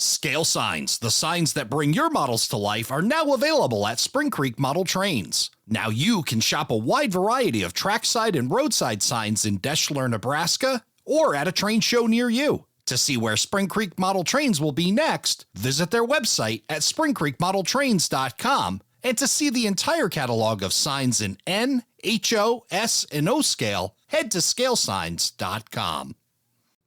Scale signs, the signs that bring your models to life, are now available at Spring Creek Model Trains. Now you can shop a wide variety of trackside and roadside signs in Deschler, Nebraska, or at a train show near you. To see where Spring Creek Model Trains will be next, visit their website at springcreekmodeltrains.com, and to see the entire catalog of signs in N, HO, S, and O scale, head to scalesigns.com.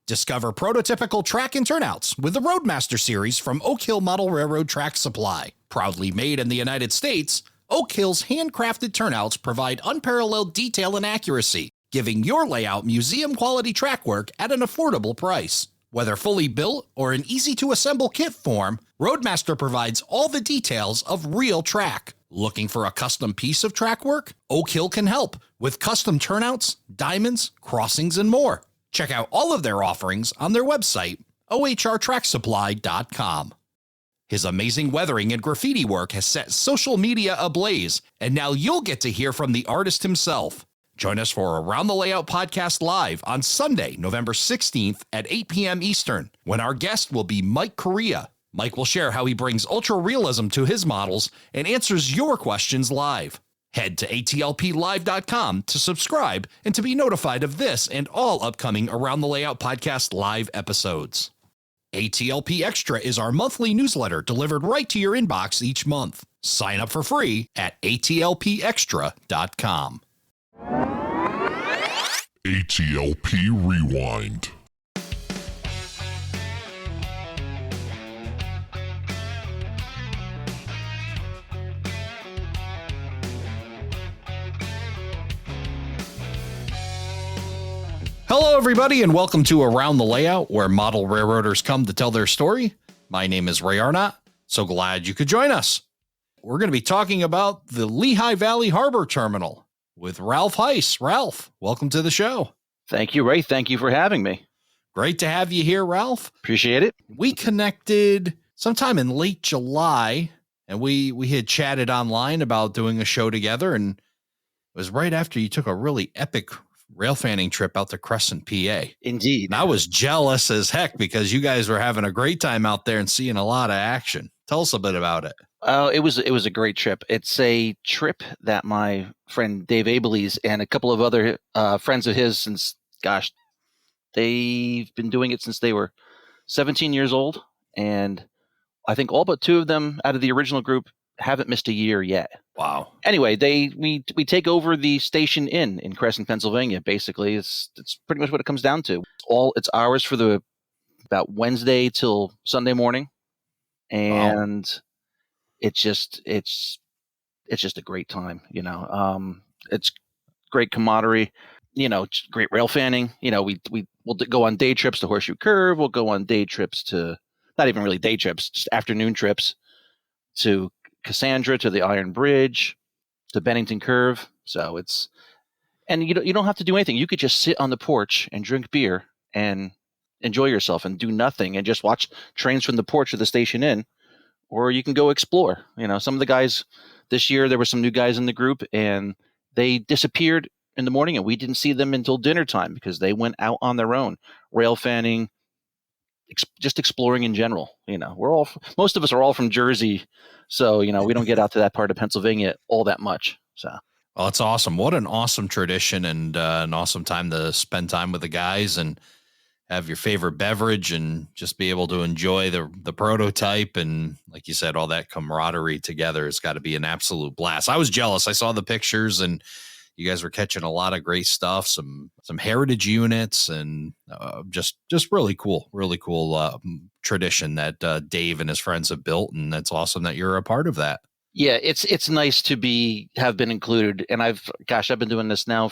Discover prototypical track and turnouts with the Roadmaster series from Oak Hill Model Railroad Track Supply. Proudly made in the United States, Oak Hill's handcrafted turnouts provide unparalleled detail and accuracy, giving your layout museum-quality track work at an affordable price. Whether fully built or in easy-to-assemble kit form, Roadmaster provides all the details of real track. Looking for a custom piece of track work? Oak Hill can help with custom turnouts, diamonds, crossings, and more. Check out all of their offerings on their website, ohrtracksupply.com. His amazing weathering and graffiti work has set social media ablaze, and now you'll get to hear from the artist himself. Join us for Around the Layout Podcast Live on Sunday, November 16th at 8 p.m. Eastern, when our guest will be Mike Correa. Mike will share how he brings ultra-realism to his models and answers your questions live. Head to atlplive.com to subscribe and to be notified of this and all upcoming Around the Layout Podcast live episodes. ATLP Extra is our monthly newsletter delivered right to your inbox each month. Sign up for free at atlpextra.com. ATLP Rewind. Hello, everybody, and welcome to Around the Layout, where model railroaders come to tell their story. My name is Ray Arnott. So glad you could join us. We're going to be talking about the Lehigh Valley Harbor Terminal with Ralph Heiss. Ralph, welcome to the show. Thank you, Ray. Thank you for having me. Great to have you here, Ralph. Appreciate it. We connected sometime in late July, and we had chatted online about doing a show together, and it was right after you took a really epic rail fanning trip out to Crescent, PA. Indeed. And I was jealous as heck because you guys were having a great time out there and seeing a lot of action. Tell us a bit about it. It was a great trip. It's a trip that my friend Dave Abeleys and a couple of other friends of his, since, gosh, they've been doing it since they were 17 years old. And I think all but two of them out of the original group haven't missed a year yet. Wow. Anyway, we take over the Station Inn in Crescent, Pennsylvania. Basically, it's pretty much what it comes down to. It's hours for about Wednesday till Sunday morning, and wow. It's just a great time. It's great camaraderie. Great rail fanning. We'll go on day trips to Horseshoe Curve. We'll go on day trips to, not even really day trips, just afternoon trips to Cassandra, to the Iron Bridge, to Bennington Curve. So you don't have to do anything. You could just sit on the porch and drink beer and enjoy yourself and do nothing and just watch trains from the porch of the Station Inn, or you can go explore. Some of the guys this year, there were some new guys in the group, and they disappeared in the morning, and we didn't see them until dinner time because they went out on their own, rail fanning, just exploring in general. Most of us are all from Jersey, so we don't get out to that part of Pennsylvania all that much. So, well, it's awesome. What an awesome tradition, and an awesome time to spend time with the guys and have your favorite beverage and just be able to enjoy the prototype. And like you said, all that camaraderie together. It's got to be an absolute blast. I was jealous. I saw the pictures, and you guys were catching a lot of great stuff, some heritage units, and just really cool tradition that Dave and his friends have built, and that's awesome that you're a part of that. Yeah, it's nice to have been included, and I've been doing this now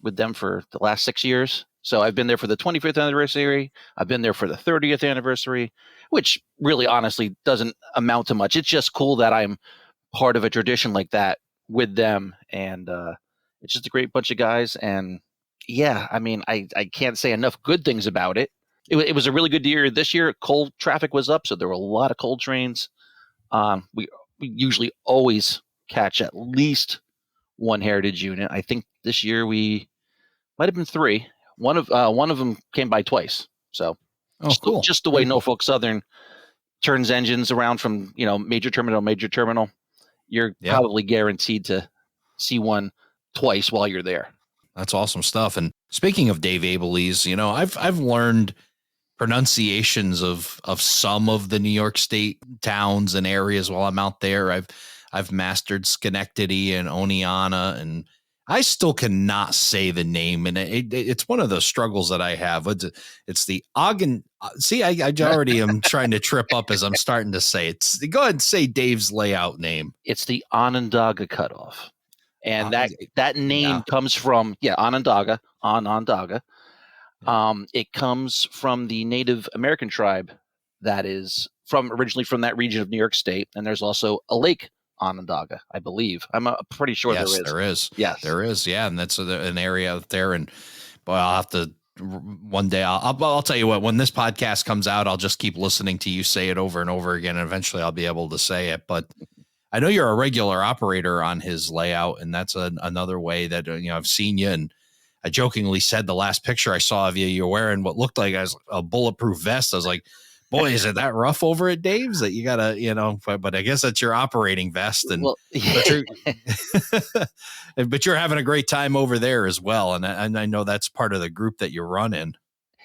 with them for the last 6 years. So I've been there for the 25th anniversary. I've been there for the 30th anniversary, which really honestly doesn't amount to much. It's just cool that I'm part of a tradition like that with them, and it's just a great bunch of guys. And yeah, I can't say enough good things about it. It was a really good year. This year, coal traffic was up, so there were a lot of coal trains. We usually always catch at least one heritage unit. I think this year we might have been 3. One of them came by twice. So cool. Just the way Norfolk Southern turns engines around from, major terminal to major terminal, you're probably guaranteed to see one twice while you're there. That's awesome stuff. And speaking of Dave Abelese, I've learned pronunciations of some of the New York State towns and areas while I'm out there. I've mastered Schenectady and Oneonta, and I still cannot say the name, and it's one of the struggles that I have. It's the Ogden. See, I already am trying to trip up as I'm starting to say it. Go ahead and say Dave's layout name. It's the Onondaga cutoff, and that name comes from Onondaga. It comes from the Native American tribe that is originally from that region of New York State, and there's also a lake Onondaga, I believe. I'm pretty sure there is. There is. Yes, there is. Yeah, and that's an area out there. And boy, I'll have to one day. I'll tell you what. When this podcast comes out, I'll just keep listening to you say it over and over again, and eventually I'll be able to say it. But I know you're a regular operator on his layout, and that's another way that I've seen you. And I jokingly said the last picture I saw of you, you're wearing what looked like a bulletproof vest. I was like, boy, is it that rough over at Dave's that you gotta, but I guess that's your operating vest. And but you're having a great time over there as well. And I know that's part of the group that you run in.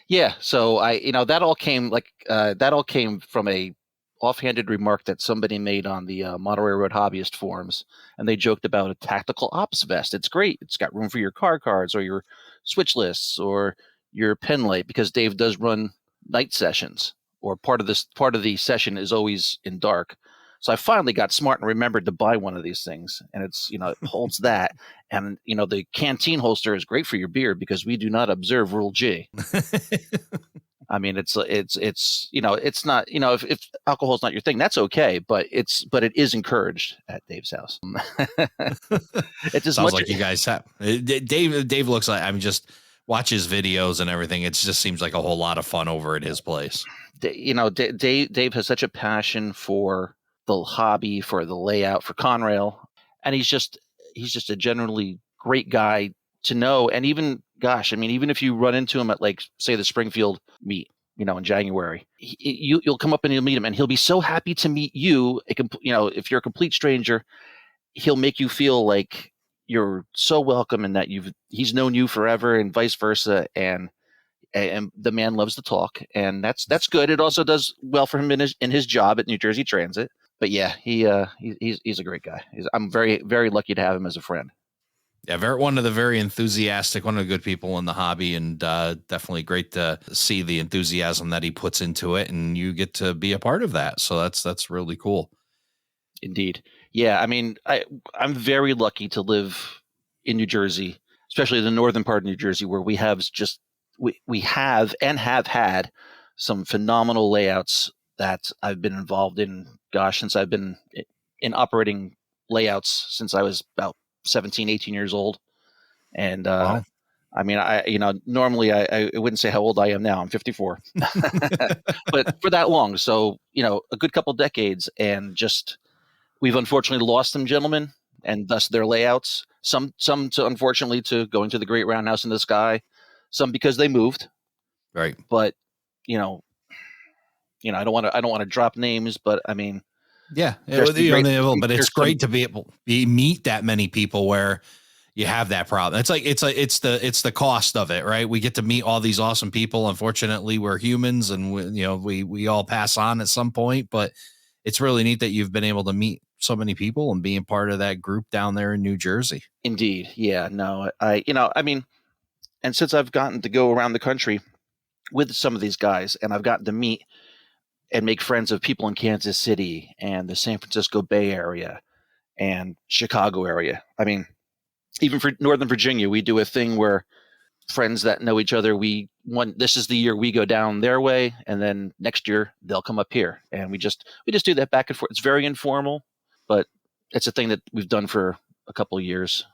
Yeah. So that all came from a offhanded remark that somebody made on the Model Railroad Hobbyist forums, and they joked about a tactical ops vest. It's great. It's got room for your car cards or your switch lists or your pen light, because Dave does run night sessions, or part of the session is always in dark. So I finally got smart and remembered to buy one of these things, and it's it holds that, and the canteen holster is great for your beer because we do not observe Rule G. I mean, it's not, if alcohol's not your thing, that's okay, but it is encouraged at Dave's house. It just sounds like you guys have Dave looks like, just watch his videos and everything. It just seems like a whole lot of fun over at his place. Dave has such a passion for the hobby, for the layout, for Conrail, and he's just a generally great guy to know. And even if you run into him at, like, say, the Springfield meet, in January, you'll come up and you'll meet him, and he'll be so happy to meet you. If you're a complete stranger, he'll make you feel like you're so welcome, and that he's known you forever, and vice versa. And the man loves to talk, and that's good. It also does well for him in his job at New Jersey Transit. But yeah, he's a great guy. I'm very, very lucky to have him as a friend. Yeah, one of the very enthusiastic, one of the good people in the hobby, and definitely great to see the enthusiasm that he puts into it, and you get to be a part of that. So that's really cool. Indeed. Yeah, I mean, I'm very lucky to live in New Jersey, especially the northern part of New Jersey, where we have had some phenomenal layouts that I've been involved in. Gosh, since I've been in operating layouts since I was about 17, 18 years old. And wow. I mean, normally I wouldn't say how old I am now. I'm 54, but for that long. So, a good couple decades, and we've unfortunately lost some gentlemen, and thus their layouts. Some unfortunately to going to the Great Roundhouse in the Sky, some because they moved. Right. But, I don't want to drop names, but I mean, yeah, but it's great to be able to meet that many people where you have that problem. It's the cost of it, right? We get to meet all these awesome people. Unfortunately, we're humans, and we all pass on at some point, but it's really neat that you've been able to meet so many people and being part of that group down there in New Jersey. Indeed. Yeah, no, and since I've gotten to go around the country with some of these guys, and I've gotten to meet and make friends of people in Kansas City and the San Francisco Bay Area and Chicago area. I mean, even for Northern Virginia, we do a thing where friends that know each other, this is the year we go down their way, and then next year they'll come up here, and we just do that back and forth. It's very informal, but it's a thing that we've done for a couple of years,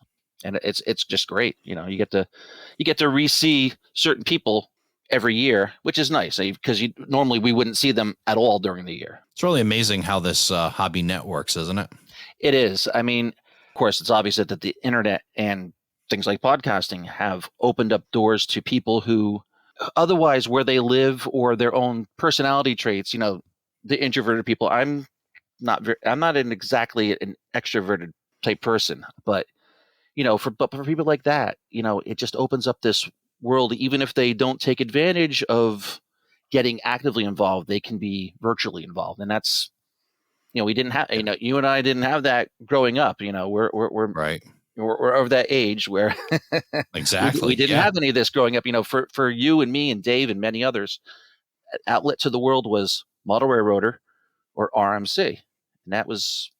and it's just great. You get to re-see certain people every year, which is nice, because normally we wouldn't see them at all during the year. It's really amazing how this hobby networks, isn't it? It is. I mean, of course, it's obvious that the internet and things like podcasting have opened up doors to people who otherwise, where they live or their own personality traits, the introverted people. I'm not exactly an extroverted type person, but for people like that, it just opens up this world. Even if they don't take advantage of getting actively involved, they can be virtually involved, and that's we didn't have you and I didn't have that growing up. We're Right. we're of that age where we Exactly. didn't Yeah. have any of this growing up. For you and me and Dave and many others, outlet to the world was model railroader or RMC, and that was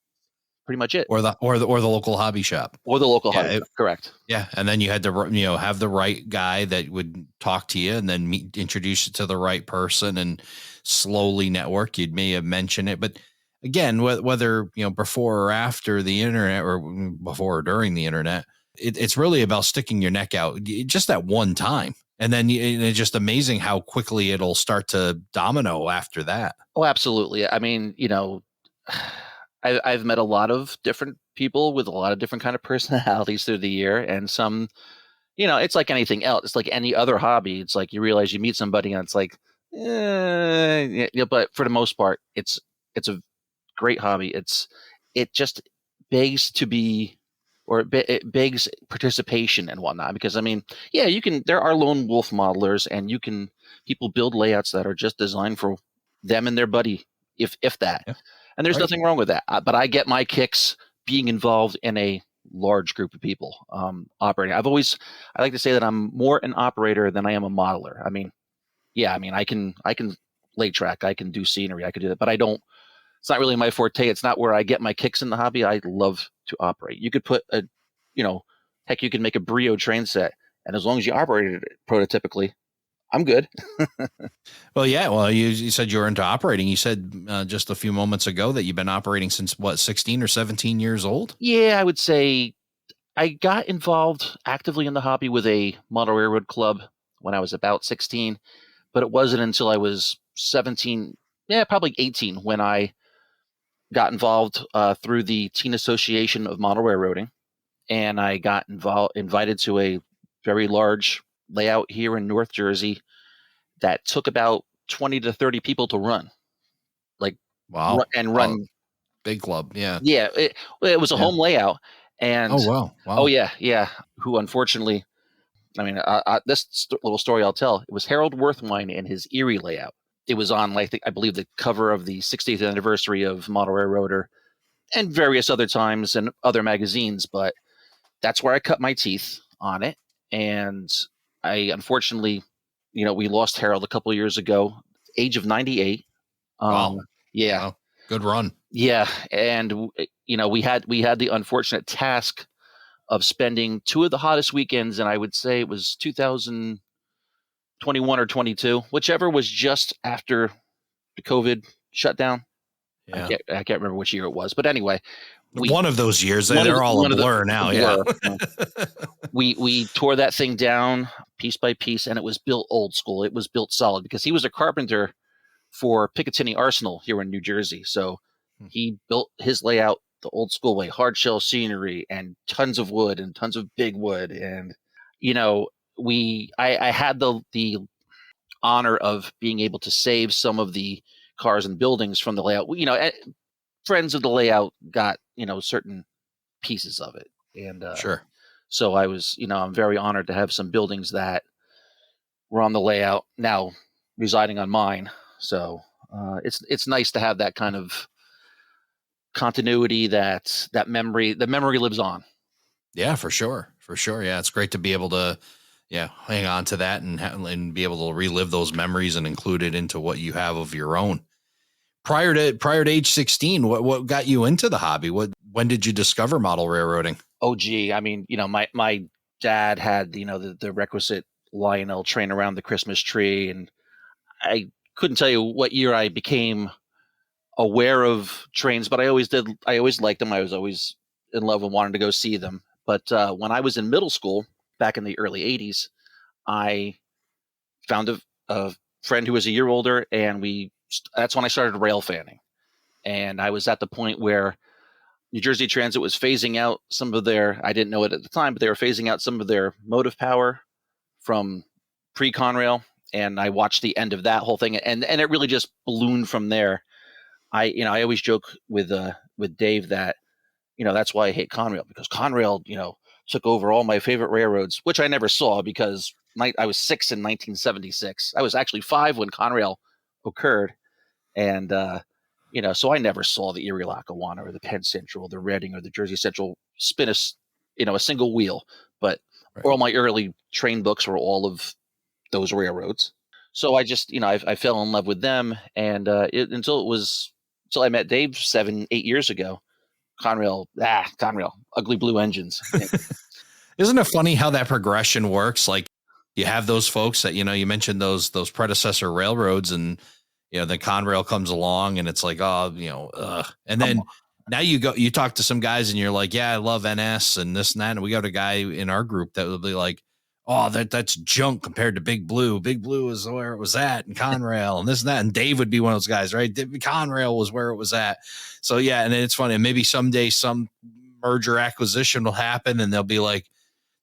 pretty much it. Or the local hobby shop. Or the local Yeah. hobby shop, correct. Yeah. And then you had to, have the right guy that would talk to you and then introduce you to the right person and slowly network. You'd may have mentioned it, but again, whether, before or after the internet or before or during the internet, it's really about sticking your neck out just that one time. And then it's just amazing how quickly it'll start to domino after that. Oh, absolutely. I mean, I've met a lot of different people with a lot of different kind of personalities through the year, and some, it's like anything else. It's like any other hobby. It's like you realize you meet somebody, and it's like, but for the most part, it's a great hobby. It just begs to be, or it begs participation and whatnot. Because I mean, yeah, there are lone wolf modelers, and people build layouts that are just designed for them and their buddy, if that. Yeah. And there's Right. nothing wrong with that. But I get my kicks being involved in a large group of people operating. I like to say that I'm more an operator than I am a modeler. I mean, yeah, I can lay track, I can do scenery, I can do that, but I don't. It's not really my forte. It's not where I get my kicks in the hobby. I love to operate. You could put heck, you can make a Brio train set, and as long as you operated it prototypically, I'm good. Well, yeah. Well, you said you were into operating. You said just a few moments ago that you've been operating since 16 or 17 years old? Yeah, I would say I got involved actively in the hobby with a model railroad club when I was about 16, but it wasn't until I was 17, yeah, probably 18, when I got involved through the Teen Association of Model Railroading, and I got invited to a very large layout here in North Jersey that took about 20 to 30 people to run, like Wow. and Oh, run. big club. Yeah. Yeah, it was a Yeah. home layout, and Oh, wow. oh Wow. yeah. Who unfortunately, this little story I'll tell. It was Harold Worthwine and his Erie layout. It was on, I believe, the cover of the 60th anniversary of Model Railroader and various other times and other magazines. But that's where I cut my teeth on it. And I unfortunately, we lost Harold a couple of years ago, age of 98. Wow. Yeah. Wow. Good run. Yeah. And, we had the unfortunate task of spending two of the hottest weekends. And I would say it was 2021 or 22, whichever was just after the COVID shutdown. Yeah. I can't remember which year it was, but anyway, One of those years, they're all a blur now. Yeah. We tore that thing down piece by piece, and it was built old school. It was built solid because he was a carpenter for Picatinny Arsenal here in New Jersey. So he built his layout the old school way, hard shell scenery and tons of wood and tons of big wood. And, I had the honor of being able to save some of the cars and buildings from the layout. Friends of the layout got, certain pieces of it. And Sure. so I was, I'm very honored to have some buildings that were on the layout now residing on mine. So it's nice to have that kind of continuity, that memory. The memory lives on. Yeah, for sure. For sure. Yeah. It's great to be able to, hang on to that and be able to relive those memories and include it into what you have of your own. Prior to age 16, what got you into the hobby? When did you discover model railroading? Oh, gee. I mean, my dad had, the requisite Lionel train around the Christmas tree. And I couldn't tell you what year I became aware of trains, but I always did. I always liked them. I was always in love and wanted to go see them. But when I was in middle school back in the early 80s, I found a friend who was a year older, and that's when I started rail fanning. And I was at the point where New Jersey Transit was phasing out some of I didn't know it at the time, but they were phasing out some of their motive power from pre-Conrail. And I watched the end of that whole thing, and it really just ballooned from there. I always joke with Dave that, that's why I hate Conrail, because Conrail, took over all my favorite railroads, which I never saw because I was 6 in 1976. I was actually 5 when Conrail occurred. And, so I never saw the Erie Lackawanna or the Penn Central, the Reading or the Jersey Central spin a single wheel. But Right. all my early train books were all of those railroads. So I just, I fell in love with them. And until I met Dave 7, 8 years ago. Conrail, ugly blue engines. Isn't it funny how that progression works? Like, you have those folks that, you mentioned those predecessor railroads, and, the Conrail comes along and it's like, and then now you talk to some guys and you're like, yeah, I love NS and this and that. And we got a guy in our group that would be like, oh, that's junk compared to Big Blue. Big Blue is where it was at, and Conrail and this and that. And Dave would be one of those guys, right? Conrail was where it was at. So yeah, and it's funny. Maybe someday some merger acquisition will happen, and they'll be like,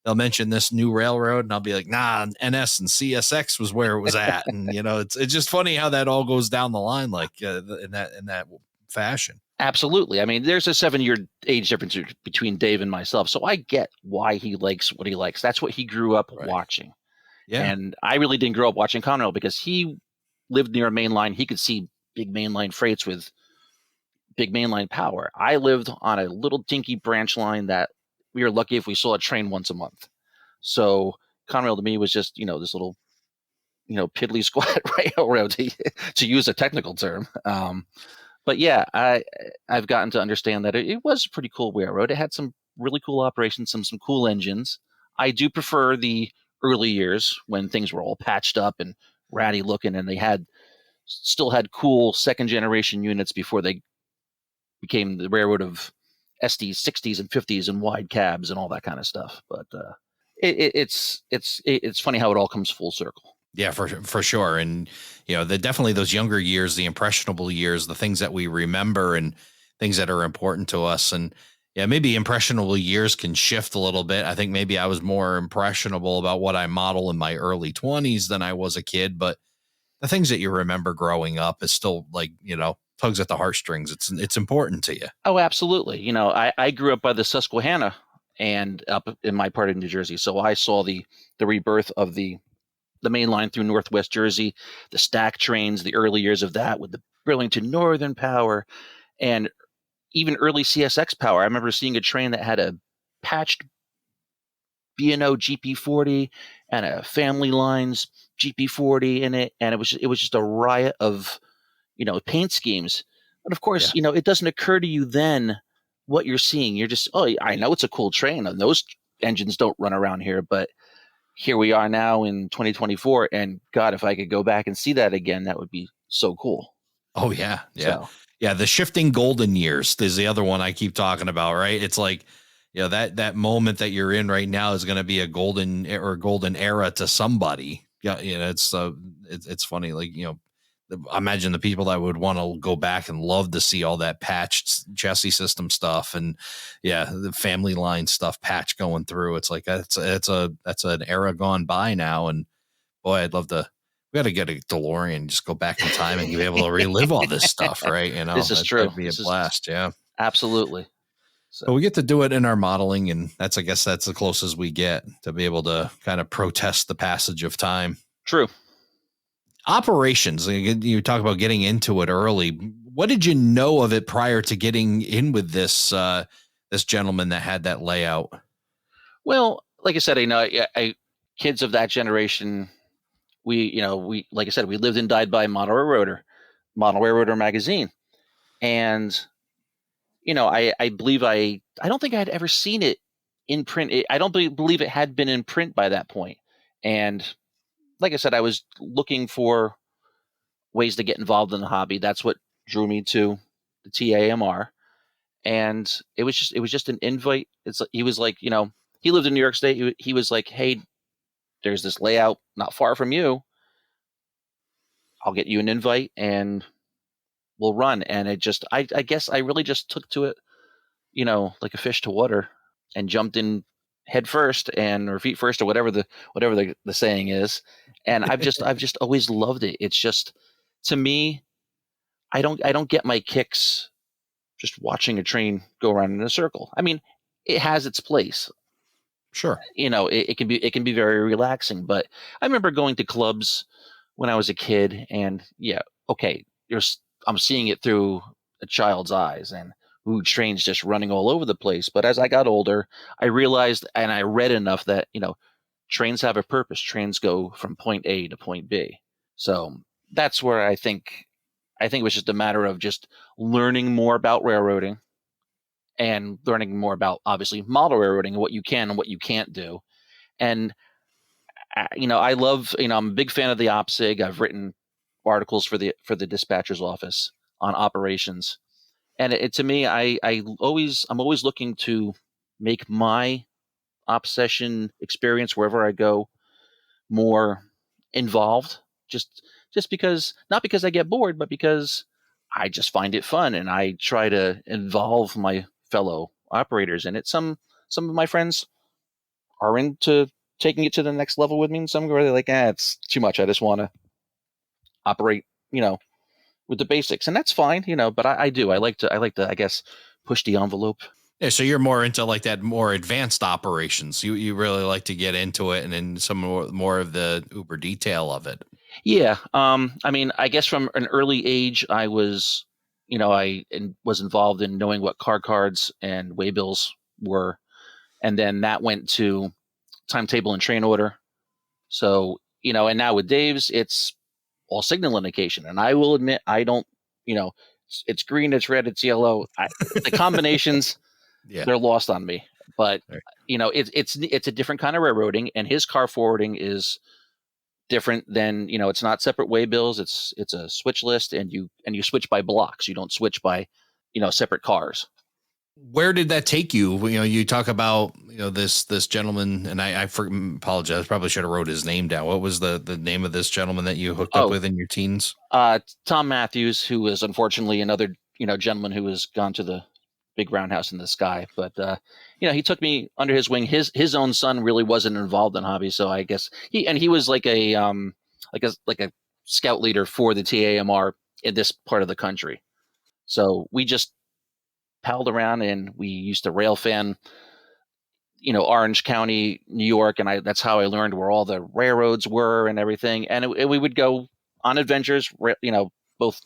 they'll mention this new railroad, and I'll be like, nah, NS and CSX was where it was at. And it's just funny how that all goes down the line, like in that fashion. Absolutely. I mean, there's a 7-year age difference between Dave and myself, so I get why he likes what he likes. That's what he grew up watching. Yeah. And I really didn't grow up watching Conrail because he lived near a main line. He could see big mainline freights with big mainline power. I lived on a little dinky branch line that we were lucky if we saw a train once a month. So Conrail to me was just, this little, piddly squat railroad, to use a technical term. But yeah, I've gotten to understand that it was a pretty cool railroad. It had some really cool operations, some cool engines. I do prefer the early years when things were all patched up and ratty looking, and they still had cool second generation units before they became the railroad of SDs, 60s, and 50s, and wide cabs and all that kind of stuff. But it's funny how it all comes full circle. Yeah, for sure. And, definitely those younger years, the impressionable years, the things that we remember and things that are important to us. And yeah, maybe impressionable years can shift a little bit. I think maybe I was more impressionable about what I model in my early 20s than I was a kid. But the things that you remember growing up is still like, tugs at the heartstrings. It's important to you. Oh, absolutely. I grew up by the Susquehanna and up in my part of New Jersey. So I saw the rebirth of the main line through Northwest Jersey, the stack trains, the early years of that with the Burlington Northern power, and even early CSX power. I remember seeing a train that had a patched B&O GP40 and a Family Lines GP40 in it, and it was just a riot of paint schemes. But of course, it doesn't occur to you then what you're seeing. You're just, I know it's a cool train, and those engines don't run around here, but here we are now in 2024, and God, if I could go back and see that again, that would be so cool. Oh yeah. Yeah. So. Yeah. The shifting golden years is the other one I keep talking about, right? It's like, that moment that you're in right now is going to be a golden era to somebody. Yeah. It's funny. Like, imagine the people that would want to go back and love to see all that patched chassis system stuff, and the Family Line stuff patch going through. It's like that's an era gone by now, and boy, I'd love to. We got to get a DeLorean, just go back in time and be able to relive all this stuff, right? This is true. That'd be a blast, yeah. Absolutely. So we get to do it in our modeling, and I guess that's the closest we get to be able to kind of protest the passage of time. True. Operations, you talk about getting into it early. What did you know of it prior to getting in with this gentleman that had that layout? Well, like I said, kids of that generation, we like I said, we lived and died by Model Railroader magazine, and I believe I don't think I had ever seen it in print. I don't believe it had been in print by that point, and like I said, I was looking for ways to get involved in the hobby. That's what drew me to the TAMR. And it was just an invite. He was like, he lived in New York State. He was like, hey, there's this layout not far from you. I'll get you an invite and we'll run. And I guess I really just took to it, like a fish to water, and jumped in head first or feet first, or whatever the saying is. And I've just always loved it. It's just, to me, I don't get my kicks just watching a train go around in a circle. I mean, it has its place. Sure. It can be very relaxing. But I remember going to clubs when I was a kid, and yeah, okay, I'm seeing it through a child's eyes, and ooh, trains just running all over the place. But as I got older, I realized, and I read enough that trains have a purpose. Trains go from point A to point B. So that's where I think it was just a matter of just learning more about railroading and learning more about obviously model railroading and what you can and what you can't do. And I love, I'm a big fan of the OPSIG. I've written articles for the dispatcher's office on operations, and to me, I'm always looking to make my op session experience wherever I go more involved. Just because, not because I get bored, but because I just find it fun, and I try to involve my fellow operators in it. Some of my friends are into taking it to the next level with me, and some are really like, it's too much. I just want to operate, with the basics, and that's fine, But I do. I like to, I guess, push the envelope. Yeah, so you're more into like that more advanced operations. You really like to get into it and then some more of the uber detail of it. Yeah. I mean, I guess from an early age, I was, was involved in knowing what car cards and waybills were, and then that went to timetable and train order. So, and now with Dave's, it's all signal indication. And I will admit, I don't, it's green, it's red, it's yellow. The combinations, Yeah. they're lost on me. But Right. it's a different kind of railroading, and his car forwarding is different than, it's not separate waybills. It's a switch list, and you switch by blocks. You don't switch by, separate cars. Where did that take you? You talk about, this gentleman, and I apologize. Probably should have wrote his name down. What was the name of this gentleman that you hooked up with in your teens? Tom Matthews, who is unfortunately another, gentleman who has gone to the big roundhouse in the sky. But, he took me under his wing. His own son really wasn't involved in hobby. So I guess he was like like a scout leader for the TAMR in this part of the country. So we just palled around, and we used to rail fan, Orange County, New York. And that's how I learned where all the railroads were and everything. And we would go on adventures, both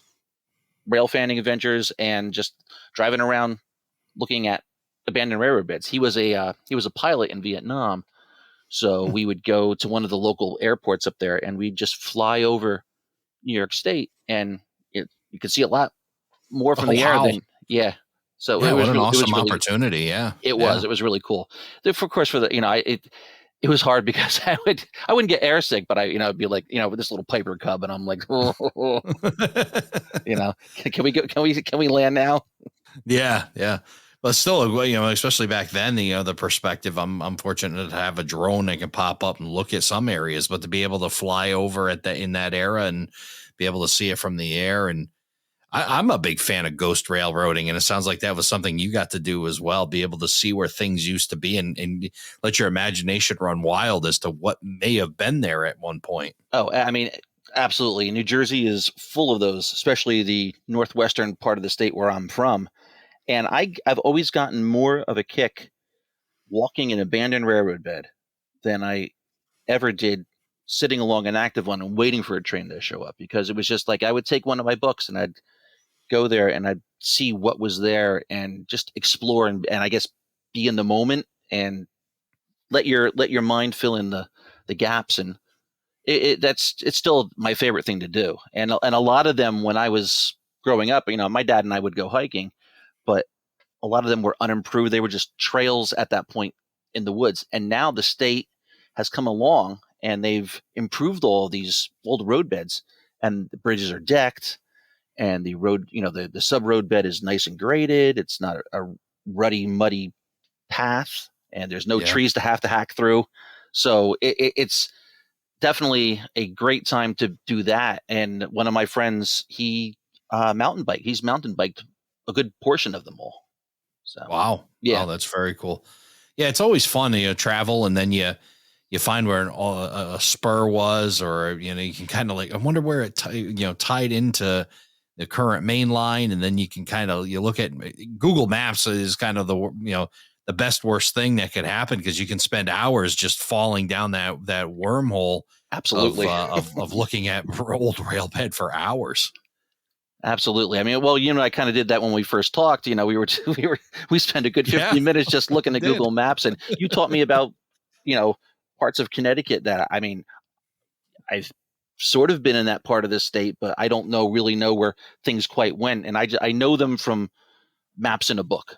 rail fanning adventures and just driving around looking at abandoned railroad beds. He was a pilot in Vietnam. So we would go to one of the local airports up there, and we'd just fly over New York State, and you could see a lot more from the air than, yeah. So Yeah, it was what an really, awesome opportunity. Yeah. it was really cool. Of course, for the, it was hard because I wouldn't get airsick, but I'd be like, with this little Piper Cub, and I'm like, oh, can we go? Can we land now? Yeah. Yeah. But still, especially back then, the perspective, I'm fortunate to have a drone that can pop up and look at some areas, but to be able to fly over in that era and be able to see it from the air. And I'm a big fan of ghost railroading, and it sounds like that was something you got to do as well, be able to see where things used to be and let your imagination run wild as to what may have been there at one point. Oh, I mean, absolutely. New Jersey is full of those, especially the northwestern part of the state where I'm from. And I've always gotten more of a kick walking an abandoned railroad bed than I ever did sitting along an active one and waiting for a train to show up, because it was just like I would take one of my books and I'd go there and I'd see what was there and just explore and I guess be in the moment and let your mind fill in the gaps. And it's still my favorite thing to do. And a lot of them, when I was growing up, my dad and I would go hiking, but a lot of them were unimproved. They were just trails at that point in the woods. And now the state has come along and they've improved all these old road beds, and the bridges are decked, and the road, the sub road bed is nice and graded. It's not a ruddy, muddy path, and there's no trees to have to hack through. So it's definitely a great time to do that. And one of my friends, he's mountain biked a good portion of them all. So Wow. yeah. Wow, that's very cool. Yeah, it's always fun to travel, and then you find where a spur was, or you can kind of like, I wonder where it tied into the current main line, and then you can you look at Google Maps is kind of the best worst thing that could happen, because you can spend hours just falling down that wormhole Absolutely. of looking at old rail bed for hours. Absolutely. I mean, well, I kind of did that when we first talked. We spent a good 15 minutes just looking at Google Maps, and you taught me about, parts of Connecticut that, I mean, I've sort of been in that part of the state, but I don't really know where things quite went. And I know them from maps in a book,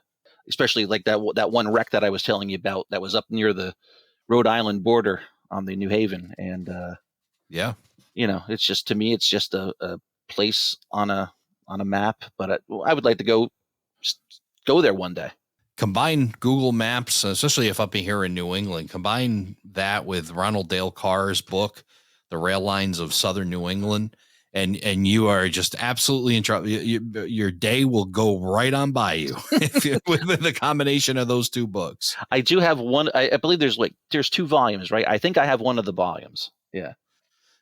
especially like that one wreck that I was telling you about that was up near the Rhode Island border on the New Haven. And, it's just, to me, it's just a place on a map, but I would like to go there one day. Combine Google Maps, especially if up here in New England, combine that with Ronald Dale Carr's book, The Rail Lines of Southern New England, and you are just absolutely in trouble. Your day will go right on by you with the combination of those two books. I do have one. I believe there's 2 volumes, right? I think I have one of the volumes. Yeah.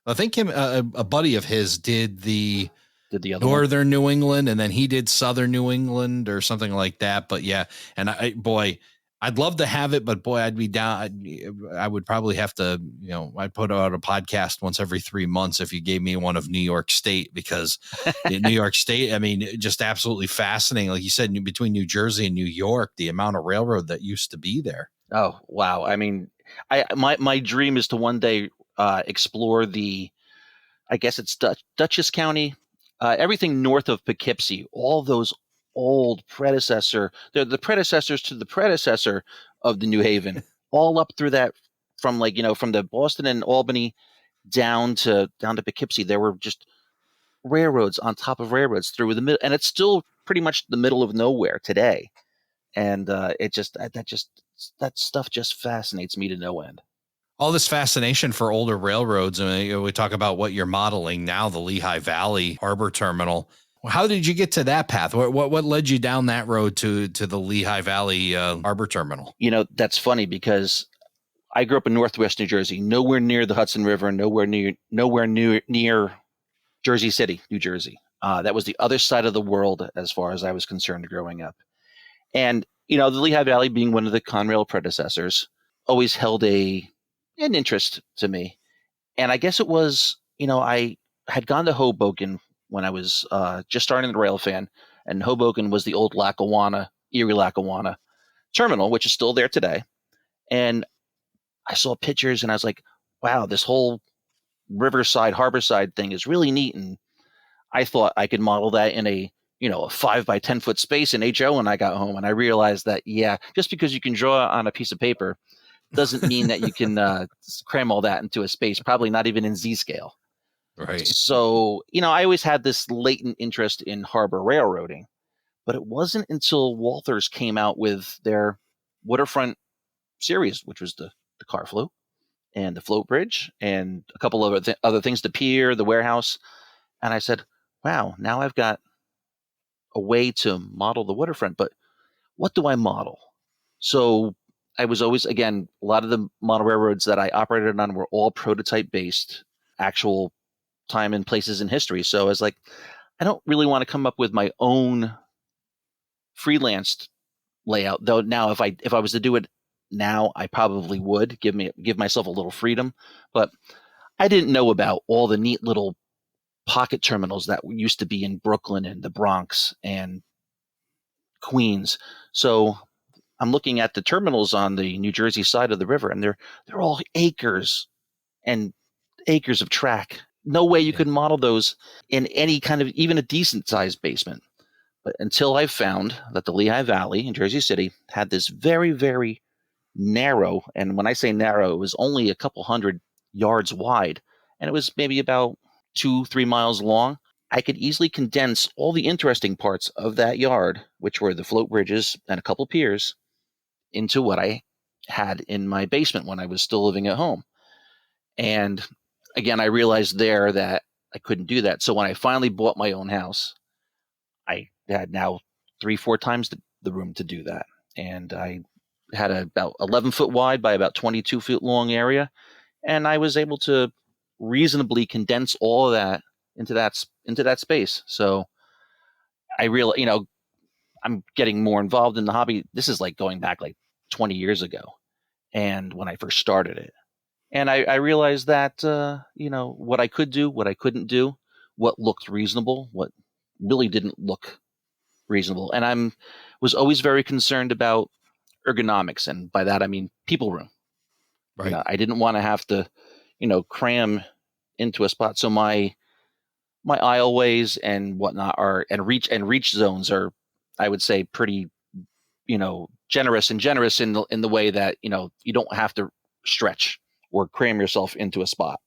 I think a buddy of his did the other Northern one? New England, and then he did Southern New England or something like that. But yeah, and I'd love to have it, but boy, I'd be down. I would probably have to, I'd put out a podcast once every 3 months if you gave me one of New York State, because New York State, I mean, just absolutely fascinating. Like you said, between New Jersey and New York, the amount of railroad that used to be there. Oh, wow. I mean, my dream is to one day explore I guess it's Dutchess County, everything north of Poughkeepsie, all those old they're the predecessors to the predecessor of the New Haven, all up through that, from from the Boston and Albany down to Poughkeepsie. There were just railroads on top of railroads through the middle, and it's still pretty much the middle of nowhere today. And that stuff just fascinates me to no end. All this fascination for older railroads. I mean, we talk about what you're modeling now, the Lehigh Valley Harbor Terminal. How did you get to that path? What led you down that road to the Lehigh Valley Harbor Terminal? That's funny, because I grew up in Northwest New Jersey, nowhere near the Hudson River, nowhere near Jersey City, New Jersey. That was the other side of the world as far as I was concerned growing up. And, the Lehigh Valley, being one of the Conrail predecessors, always held an interest to me. And I guess it was, I had gone to Hoboken when I was just starting the rail fan, and Hoboken was the old Erie Lackawanna terminal, which is still there today. And I saw pictures, and I was like, wow, this whole riverside, harborside thing is really neat. And I thought I could model that in a 5 by 10 foot space in HO when I got home. And I realized that, just because you can draw on a piece of paper doesn't mean that you can cram all that into a space, probably not even in Z scale. Right. So, I always had this latent interest in harbor railroading, but it wasn't until Walthers came out with their waterfront series, which was the car float and the float bridge and a couple of other things, the pier, the warehouse. And I said, wow, now I've got a way to model the waterfront, but what do I model? So I was always, again, a lot of the model railroads that I operated on were all prototype based, actual time and places in history. So I was like, I don't really want to come up with my own freelanced layout, though. Now, if I was to do it now, I probably would give myself a little freedom, but I didn't know about all the neat little pocket terminals that used to be in Brooklyn and the Bronx and Queens. So I'm looking at the terminals on the New Jersey side of the river, and they're all acres and acres of track. No way you could model those in any kind of, even a decent sized basement. But until I found that the Lehigh Valley in Jersey City had this very, very narrow, and when I say narrow, it was only a couple hundred yards wide, and it was maybe about 2-3 miles long. I could easily condense all the interesting parts of that yard, which were the float bridges and a couple piers, into what I had in my basement when I was still living at home. And again, I realized there that I couldn't do that. So when I finally bought my own house, I had now 3-4 times the room to do that. And I had about 11 foot wide by about 22 foot long area. And I was able to reasonably condense all of that into that space. So I really, I'm getting more involved in the hobby. This is like going back like 20 years ago, and when I first started it, and I realized that what I could do, what I couldn't do, what looked reasonable, what really didn't look reasonable, and was always very concerned about ergonomics, and by that I mean people room. Right. I didn't want to have to, cram into a spot. So my aisleways and whatnot and reach zones are, I would say, pretty, generous in the way that, you don't have to stretch or cram yourself into a spot.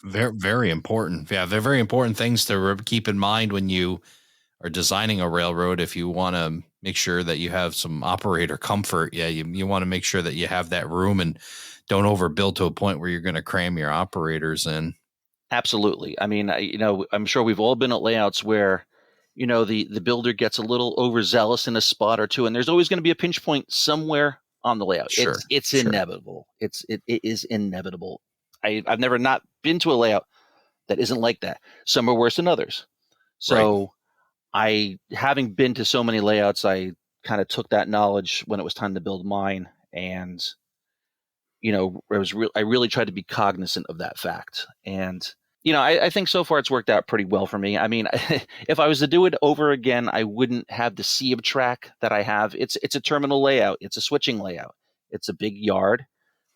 Very, very important. Yeah, they're very important things to keep in mind when you are designing a railroad. If you want to make sure that you have some operator comfort, yeah, you want to make sure that you have that room and don't overbuild to a point where you're going to cram your operators in. Absolutely. I mean, I'm sure we've all been at layouts where, the builder gets a little overzealous in a spot or two, and there's always going to be a pinch point somewhere on the layout. Sure, It's sure. inevitable. It is inevitable. I've never not been to a layout that isn't like that. Some are worse than others. So having been to so many layouts, I kind of took that knowledge when it was time to build mine, and I really tried to be cognizant of that fact. And I think so far it's worked out pretty well for me. I mean, if I was to do it over again, I wouldn't have the sea of track that I have. It's a terminal layout. It's a switching layout. It's a big yard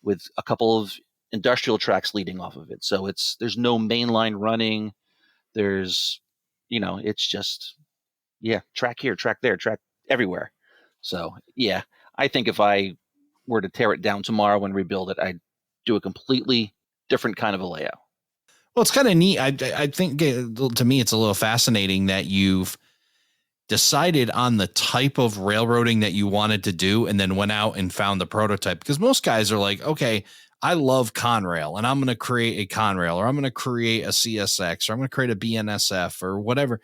with a couple of industrial tracks leading off of it. So there's no main line running. There's, it's just, track here, track there, track everywhere. So yeah, I think if I were to tear it down tomorrow and rebuild it, I'd do a completely different kind of a layout. Well, it's kind of neat. I think to me, it's a little fascinating that you've decided on the type of railroading that you wanted to do and then went out and found the prototype. Because most guys are like, okay, I love Conrail and I'm going to create a Conrail, or I'm going to create a CSX, or I'm going to create a BNSF or whatever.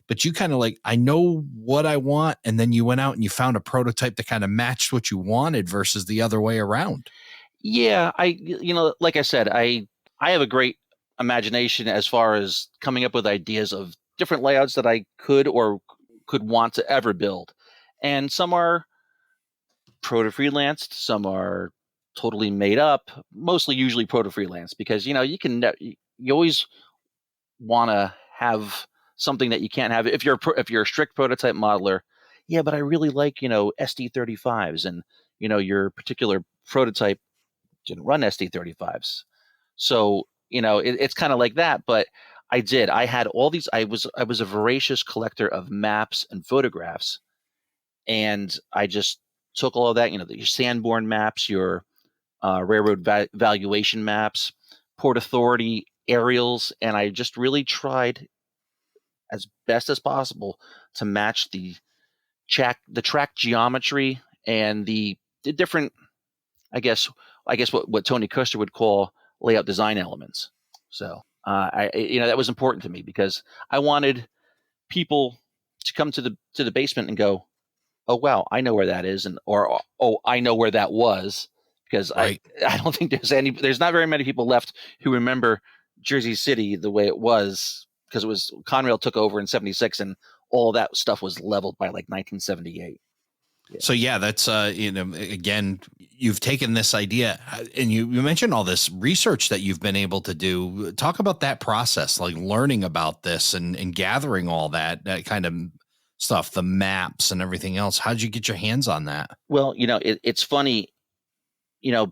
But you kind of like, I know what I want. And then you went out and you found a prototype that kind of matched what you wanted versus the other way around. Yeah, like I said, I have a great imagination as far as coming up with ideas of different layouts that I could want to ever build. And some are proto-freelanced, some are totally made up, mostly usually proto-freelance, because you always want to have something that you can't have if you're a strict prototype modeler. Yeah, but I really like SD35s, and your particular prototype didn't run SD35s. So, it's kind of like that, but I had all these, I was a voracious collector of maps and photographs, and I just took all of that, your Sanborn maps, your railroad valuation maps, Port Authority aerials, and I just really tried as best as possible to match the track geometry and the different, I guess what Tony Kuster would call layout design elements. So that was important to me because I wanted people to come to the basement and go, oh wow, I know where that is, or oh, I know where that was, because Right. I don't think there's not very many people left who remember Jersey City the way it was, because it was Conrail took over in '76 and all that stuff was leveled by like 1978. Yeah. So yeah, that's again, you've taken this idea and you mentioned all this research that you've been able to do. Talk about that process, like learning about this and gathering all that kind of stuff, the maps and everything else. How did you get your hands on that? Well, it's funny,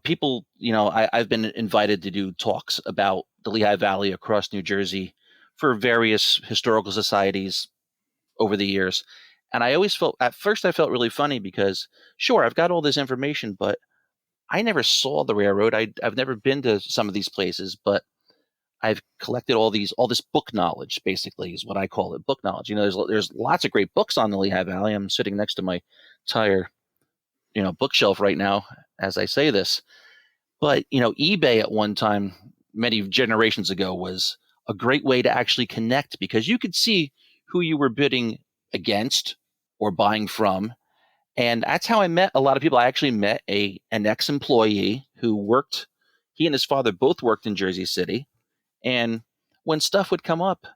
people, I've been invited to do talks about the Lehigh Valley across New Jersey for various historical societies over the years. And at first I felt really funny because, sure, I've got all this information, but I never saw the railroad. I've never been to some of these places, but I've collected all this book knowledge, basically, is what I call it, book knowledge. There's lots of great books on the Lehigh Valley. I'm sitting next to my entire, bookshelf right now as I say this. But, eBay at one time, many generations ago, was a great way to actually connect, because you could see who you were bidding against or buying from. And that's how I met a lot of people. I actually met an ex-employee who he and his father both worked in Jersey City. And when stuff would come up,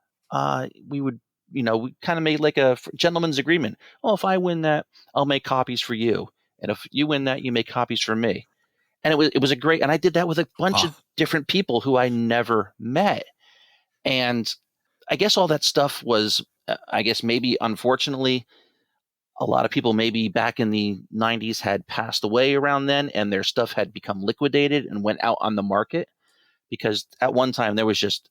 we would we kind of made like a gentleman's agreement. Oh, if I win that, I'll make copies for you, and if you win that, you make copies for me. And it was a great, and I did that with a bunch of different people who I never met. And I guess all that stuff was, I guess maybe unfortunately, a lot of people maybe back in the 90s had passed away around then, and their stuff had become liquidated and went out on the market, because at one time it was just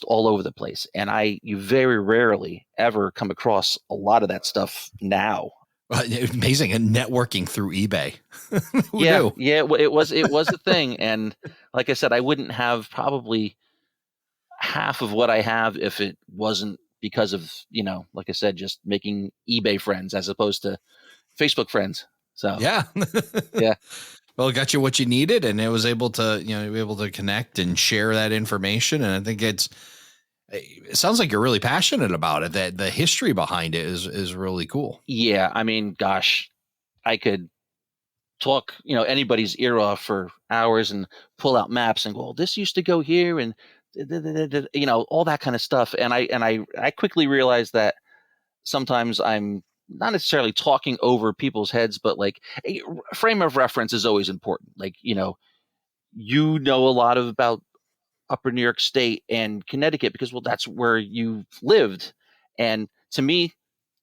all over the place. And you very rarely ever come across a lot of that stuff now. Amazing. And networking through eBay. Who Yeah. knew? Yeah. It was a thing. And like I said, I wouldn't have probably half of what I have if it wasn't because of, like I said, just making eBay friends as opposed to Facebook friends. So yeah. Yeah. Well, it got you what you needed, and it was able to, be able to connect and share that information. And I think it sounds like you're really passionate about it. That the history behind it is really cool. Yeah. I mean, gosh, I could talk, anybody's ear off for hours and pull out maps and go, well, this used to go here, and all that kind of stuff. And I quickly realized that sometimes I'm not necessarily talking over people's heads, but like a frame of reference is always important. Like, a lot about upper New York State and Connecticut because, well, that's where you lived. And to me,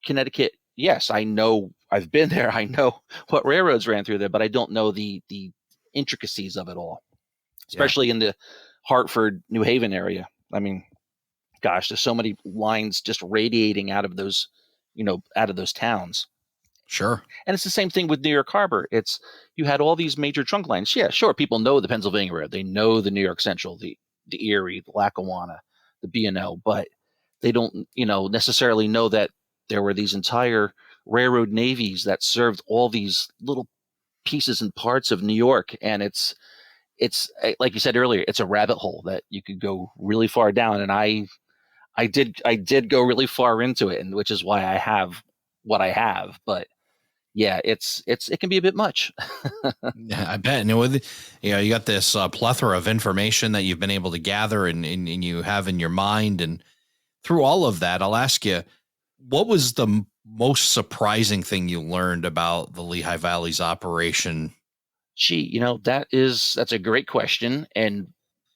Connecticut, yes, I know, I've been there. I know what railroads ran through there, but I don't know the intricacies of it all, especially in the Hartford, New Haven area. I mean, gosh, there's so many lines just radiating out of those, out of those towns. Sure. And it's the same thing with New York Harbor. You had all these major trunk lines. Yeah, sure. People know the Pennsylvania Railroad. They know the New York Central, the Erie, the Lackawanna, the B&O, but they don't, necessarily know that there were these entire railroad navies that served all these little pieces and parts of New York. And it's like you said earlier, it's a rabbit hole that you could go really far down. And I did go really far into it, and which is why I have what I have. But yeah, it can be a bit much. Yeah, I bet. And with, you got this plethora of information that you've been able to gather and you have in your mind. And through all of that, I'll ask you, what was the most surprising thing you learned about the Lehigh Valley's operation? Gee, that's a great question, and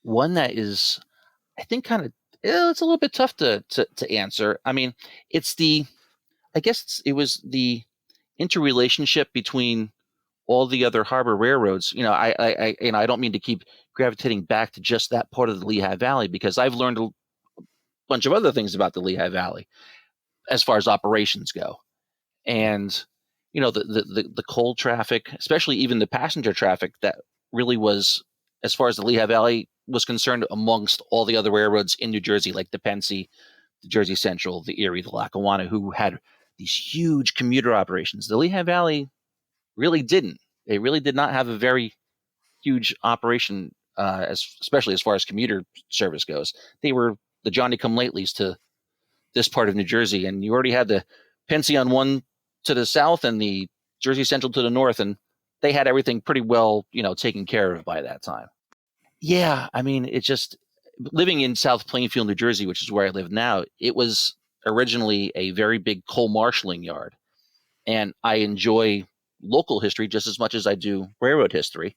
one that is, I think, kind of, it's a little bit tough to answer. I mean, it was the interrelationship between all the other harbor railroads. I don't mean to keep gravitating back to just that part of the Lehigh Valley, because I've learned a bunch of other things about the Lehigh Valley as far as operations go. And the coal traffic, especially even the passenger traffic, that really was, as far as the Lehigh Valley was concerned, amongst all the other railroads in New Jersey, like the Pennsy, the Jersey Central, the Erie, the Lackawanna, who had these huge commuter operations. The Lehigh Valley really didn't. They really did not have a very huge operation, especially as far as commuter service goes. They were the Johnny-come-latelys to this part of New Jersey, and you already had the Pennsy on one to the south and the Jersey Central to the north, and they had everything pretty well, taken care of by that time. Yeah, I mean, it just, living in South Plainfield, New Jersey, which is where I live now, it was originally a very big coal marshaling yard, and I enjoy local history just as much as I do railroad history,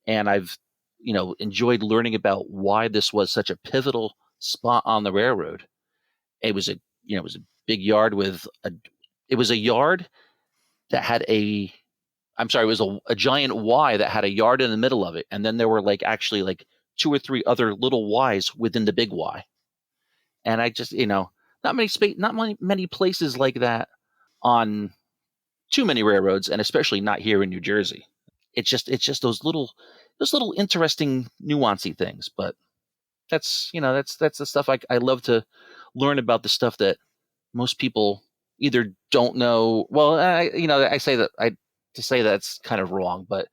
and I've enjoyed learning about why this was such a pivotal spot on the railroad. It was a big yard it was a yard that had it was a giant Y that had a yard in the middle of it. And then there were actually two or three other little Ys within the big Y. And I just, not many places like that on too many railroads, and especially not here in New Jersey. It's just those little interesting nuancy things. But that's the stuff I love to learn about, the stuff that most people either don't know. Well, I say that to say that's kind of wrong, but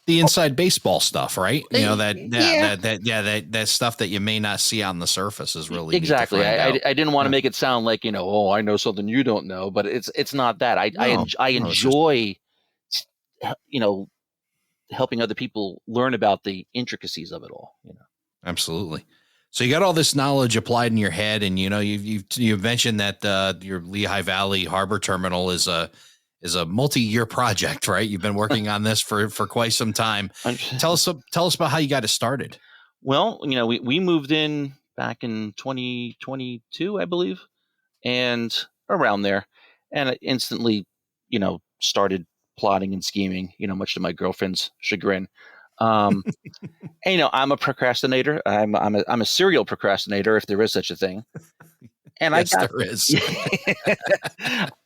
The inside baseball stuff, right? Yeah. That stuff that you may not see on the surface is really exactly. Neat to find out. I didn't want to make it sound like, I know something you don't know, but it's not that. I enjoy, helping other people learn about the intricacies of it all. Absolutely. So you got all this knowledge applied in your head, and you've mentioned that your Lehigh Valley Harbor Terminal is a multi-year project, right? You've been working on this for quite some time. Tell us about how you got it started. Well, we moved in back in 2022, I believe, and around there, and I instantly, started plotting and scheming, much to my girlfriend's chagrin. And, I'm a procrastinator. I'm a serial procrastinator, if there is such a thing. And Yes, there is.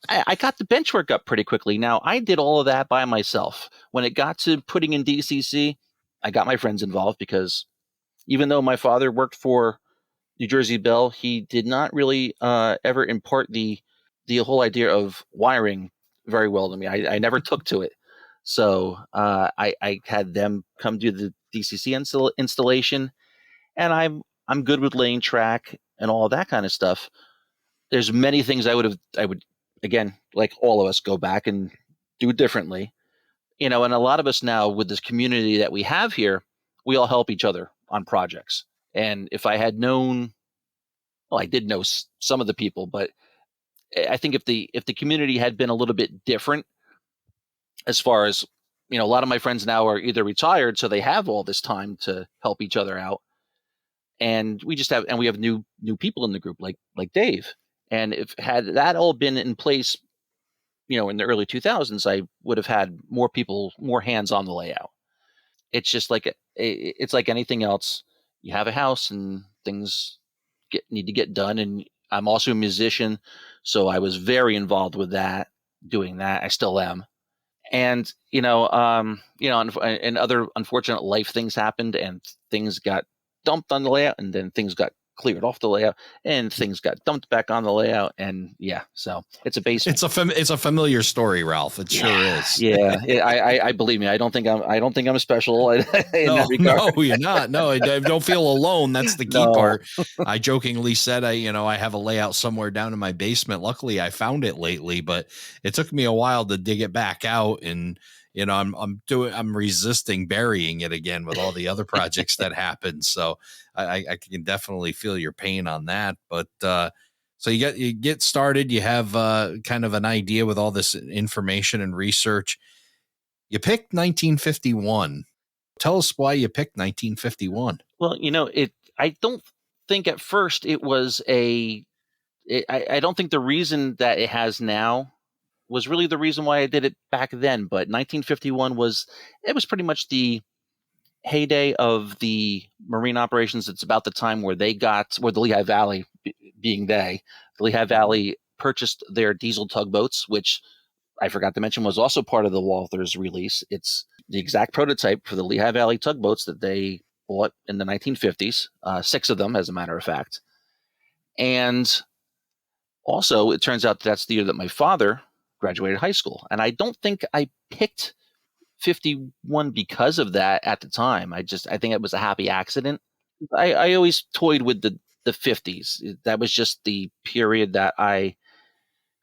I got the bench work up pretty quickly. Now, I did all of that by myself. When it got to putting in DCC, I got my friends involved because even though my father worked for New Jersey Bell, he did not really ever impart the whole idea of wiring very well to me. I never took to it. So I had them come do the DCC installation, and I'm good with laying track and all that kind of stuff. There's many things I would again, like all of us, go back and do differently. And a lot of us now, with this community that we have here, we all help each other on projects. And if I had known, well, I did know some of the people, but I think if the community had been a little bit different, as far as, a lot of my friends now are either retired, so they have all this time to help each other out, and we have new people in the group, like Dave. And if had that all been in place, in the early 2000s, I would have had more people, more hands on the layout. It's just like it's like anything else. You have a house and things need to get done, and I'm also a musician, so I was very involved with that, doing that. I still am. And and other unfortunate life things happened, and things got dumped on the layout, and then things got cleared off the layout, and things got dumped back on the layout, and so it's a basement. It's a familiar story, Ralph. It sure is. Yeah, I believe me. I don't think I'm special in that regard. No, you're not. No, I don't feel alone. That's the key part. I jokingly said I have a layout somewhere down in my basement. Luckily, I found it lately, but it took me a while to dig it back out, and I'm resisting burying it again with all the other projects that happened. So I can definitely feel your pain on that. But so you get started. You have kind of an idea with all this information and research. You picked 1951. Tell us why you picked 1951. Well, I don't think at first it was I don't think the reason that it has now was really the reason why I did it back then. But 1951 was pretty much the heyday of the marine operations. It's about the time where the Lehigh Valley, being the Lehigh Valley, purchased their diesel tugboats, which I forgot to mention was also part of the Walthers release. It's the exact prototype for the Lehigh Valley tugboats that they bought in the 1950s, 6 of them, as a matter of fact. And also, it turns out that's the year that my father graduated high school. And I don't think I picked 51 because of that at the time. I think it was a happy accident. I always toyed with the 50s. That was just the period that I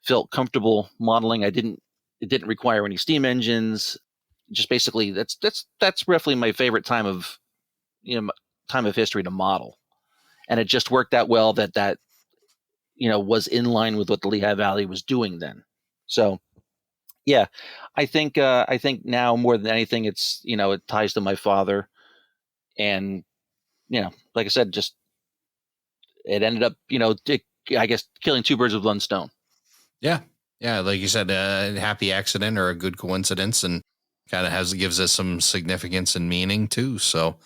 felt comfortable modeling. It didn't require any steam engines. Just basically, that's roughly my favorite time of history to model. And it just worked out well that was in line with what the Lehigh Valley was doing then. So, yeah, I think now more than anything, it's it ties to my father, and like I said, just it ended up I guess killing 2 birds with 1 stone. Yeah, like you said, a happy accident or a good coincidence, and kind of gives us some significance and meaning too. So.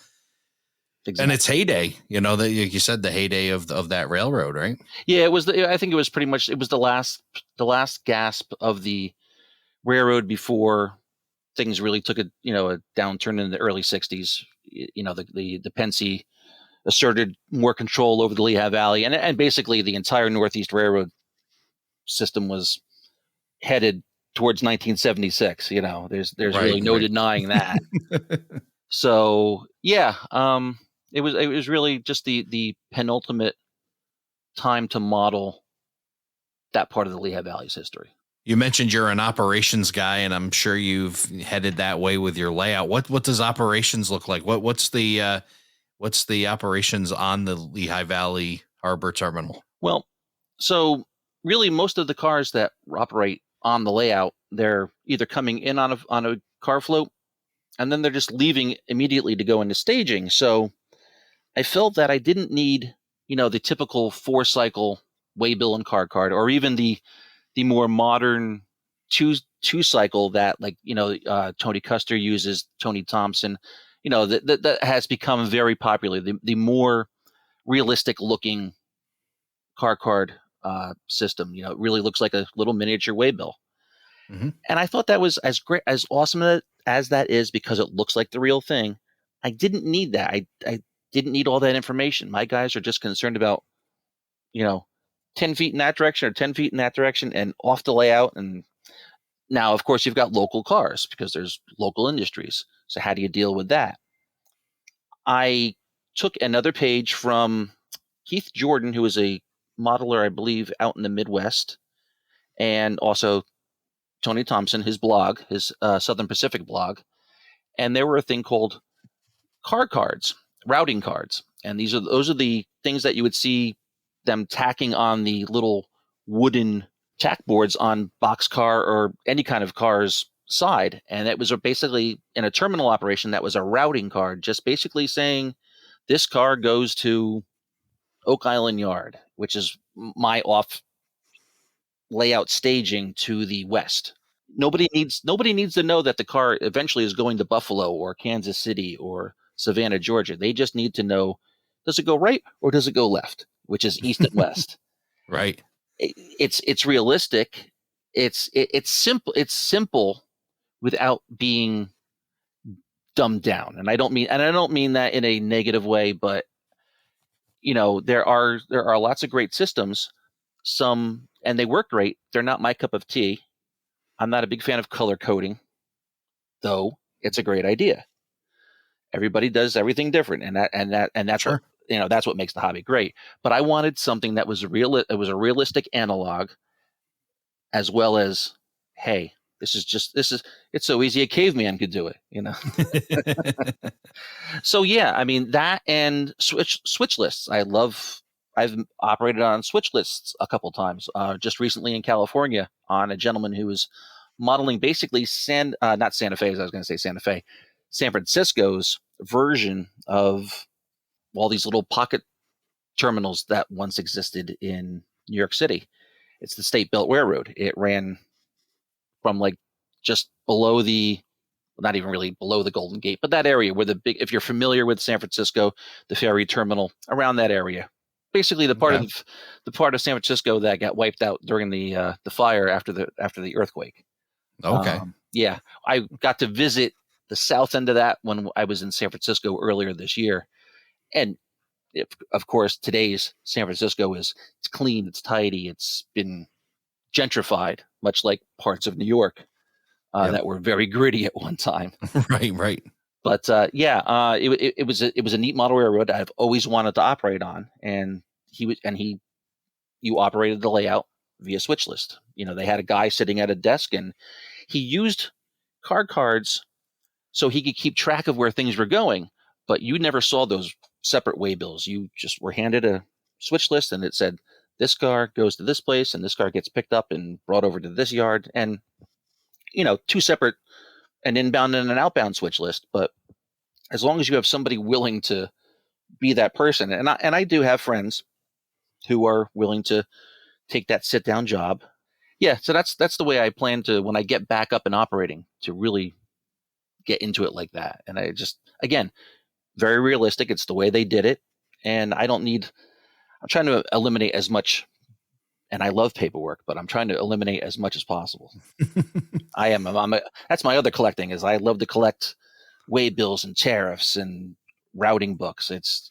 Exactly. And its heyday, that you said, the heyday of that railroad, right? Yeah, it was. I think it was pretty much. It was the last gasp of the railroad before things really took a downturn in the early '60s. The Pensy asserted more control over the Lehigh Valley, and basically the entire Northeast Railroad system was headed towards 1976. There's really no denying that. So yeah. It was really just the penultimate time to model that part of the Lehigh Valley's history. You mentioned you're an operations guy, and I'm sure you've headed that way with your layout. What does operations look like? What's the What's the operations on the Lehigh Valley Harbor Terminal? Well, so really most of the cars that operate on the layout, they're either coming in on a car float, and then they're just leaving immediately to go into staging. So I felt that I didn't need, the typical 4-cycle waybill and car card, or even the more modern two-cycle that, like, Tony Custer uses, Tony Thompson, that has become very popular. The more realistic looking car card system, it really looks like a little miniature waybill. Mm-hmm. And I thought that was as great, as awesome as that is, because it looks like the real thing. I didn't need that. I didn't need all that information. My guys are just concerned about, 10 feet in that direction or 10 feet in that direction and off the layout. And now, of course, you've got local cars because there's local industries. So how do you deal with that? I took another page from Keith Jordan, who is a modeler, I believe, out in the Midwest, and also Tony Thompson, his blog, his Southern Pacific blog. And there were a thing called car cards, routing cards. And those are the things that you would see them tacking on the little wooden tack boards on boxcar or any kind of car's side. And it was basically, in a terminal operation, that was a routing card, just basically saying this car goes to Oak Island Yard, which is my off layout staging to the west. Nobody needs to know that the car eventually is going to Buffalo or Kansas City or Savannah, Georgia. They just need to know, does it go right or does it go left, which is east and west. Right. It's realistic. It's simple. It's simple without being dumbed down. And I don't mean that in a negative way, but there are lots of great systems. Some, and they work great. They're not my cup of tea. I'm not a big fan of color coding, though it's a great idea. Everybody does everything different, and that's Sure. what that's what makes the hobby great. But I wanted something that was real. It was a realistic analog, as well as, hey, it's so easy a caveman could do it. So yeah, I mean, that and switch lists. I've operated on switch lists a couple times. Just recently in California on a gentleman who was modeling basically not Santa Fe, as I was going to say Santa Fe, San Francisco's version of all these little pocket terminals that once existed in New York City. It's the State Belt Railroad. It ran from like just below not even really below the Golden Gate, but that area where if you're familiar with San Francisco, the ferry terminal, around that area. Basically, the part of San Francisco that got wiped out during the fire after the earthquake. Okay. Yeah, I got to visit the south end of that when I was in San Francisco earlier this year, and of course, today's San Francisco it's clean, it's tidy, it's been gentrified, much like parts of New York that were very gritty at one time. Right. But it was a neat model railroad I've always wanted to operate on, and you operated the layout via switch list. They had a guy sitting at a desk, and he used car cards so he could keep track of where things were going. But you never saw those separate waybills. You just were handed a switch list, and it said this car goes to this place, and this car gets picked up and brought over to this yard, and two separate, an inbound and an outbound switch list. But as long as you have somebody willing to be that person, and I do have friends who are willing to take that sit down job. Yeah, so that's the way I plan to, when I get back up and operating, to really get into it like that. And I just, again, very realistic. It's the way they did it, and I'm trying to eliminate as much. And I love paperwork, but I'm trying to eliminate as much as possible. That's my other collecting, is I love to collect waybills and tariffs and routing books. It's,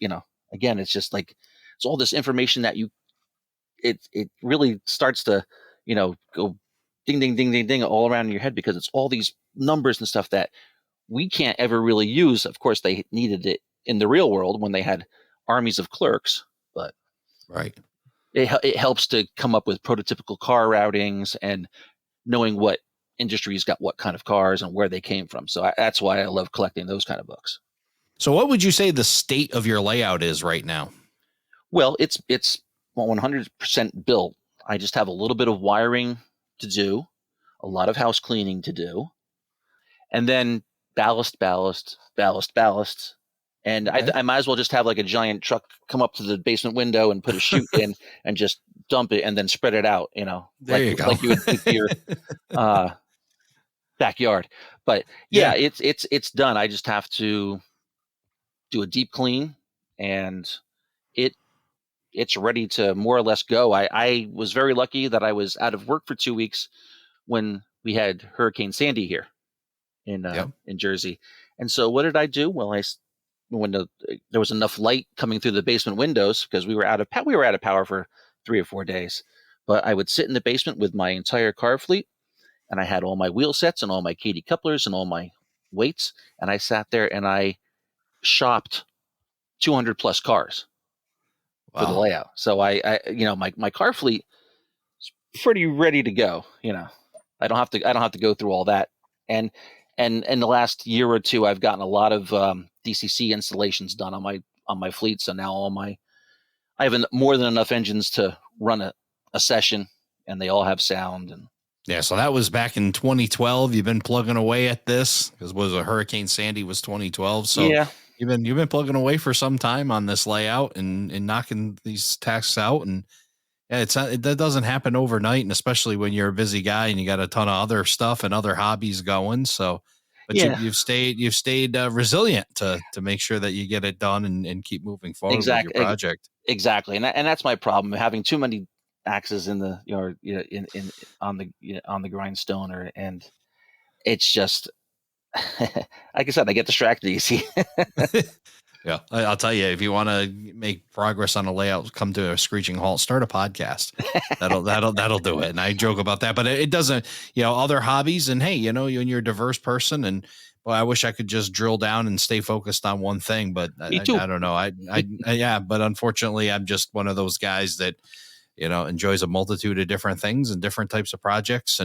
again, it's just like, it's all this information that it really starts to, go ding, ding, ding, ding, ding all around in your head, because it's all these numbers and stuff that we can't ever really use. Of course, they needed it in the real world when they had armies of clerks, but right. It helps to come up with prototypical car routings and knowing what industries got what kind of cars and where they came from. So that's why I love collecting those kind of books. So what would you say the state of your layout is right now? Well, it's 100% built. I just have a little bit of wiring to do, a lot of house cleaning to do, and then ballast. And Okay. I might as well just have like a giant truck come up to the basement window and put a chute in and just dump it and then spread it out, There you go. like you would do to your backyard. But yeah, it's done. I just have to do a deep clean, and it's ready to more or less go. I was very lucky that I was out of work for 2 weeks when we had Hurricane Sandy here in Jersey. And so what did I do? Well, when there was enough light coming through the basement windows, because we were out of power for 3 or 4 days. But I would sit in the basement with my entire car fleet, and I had all my wheel sets and all my Katy couplers and all my weights, and I sat there and I shopped 200 plus cars for the layout. So my car fleet is pretty ready to go. I don't have to go through all that. And in the last year or two, I've gotten a lot of DCC installations done on my fleet. So now I have more than enough engines to run a session, and they all have sound. And yeah, so that was back in 2012. You've been plugging away at this, because Hurricane Sandy was 2012. So yeah, you've been plugging away for some time on this layout and knocking these tasks out. And yeah, that doesn't happen overnight, and especially when you're a busy guy and you got a ton of other stuff and other hobbies going. So, but you've stayed resilient to make sure that you get it done and keep moving forward with your project. Exactly, and that's my problem, having too many axes in the on the grindstone, and it's just like I said, I get distracted easy. Yeah, I'll tell you, if you want to make progress on a layout, come to a screeching halt, start a podcast. That'll do it. And I joke about that, but it doesn't, other hobbies, and hey, you're a diverse person, and well, I wish I could just drill down and stay focused on one thing, but I don't know. But unfortunately I'm just one of those guys that, enjoys a multitude of different things and different types of projects.